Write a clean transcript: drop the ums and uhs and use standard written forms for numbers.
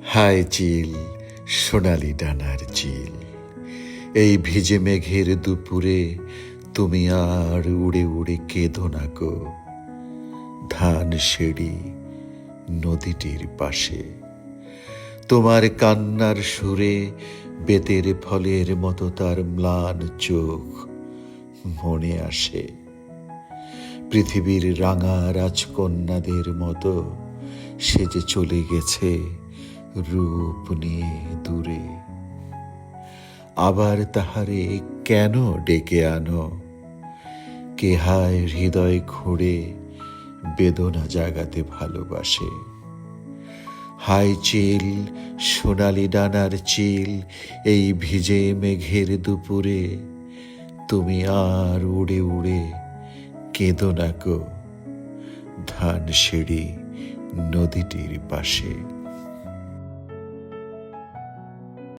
হায় চিল, সোনালি ডানার চিল, এই ভিজে মেঘের দুপুরে তুমি আর উড়ে উড়ে কেঁদো না গো। ধান সিঁড়ি নদীটির পাশে তোমার কান্নার সুরে বেতের ফলের মতো তার ম্লান চোখ মনে আসে। পৃথিবীর রাঙা রাজকন্যাদের মতো সে যে চলে গেছে রূপ নিয়ে দূরে। আবার তাহারে কেন ডেকে আনো? কে হায় হৃদয় খুঁড়ে বেদনা জাগাতে ভালোবাসে। হায় চিল, সোনালি ডানার চিল, এই ভিজে মেঘের দুপুরে তুমি আর উড়ে উড়ে কেঁদো না গো। ধান সিঁড়ি নদীটির পাশে।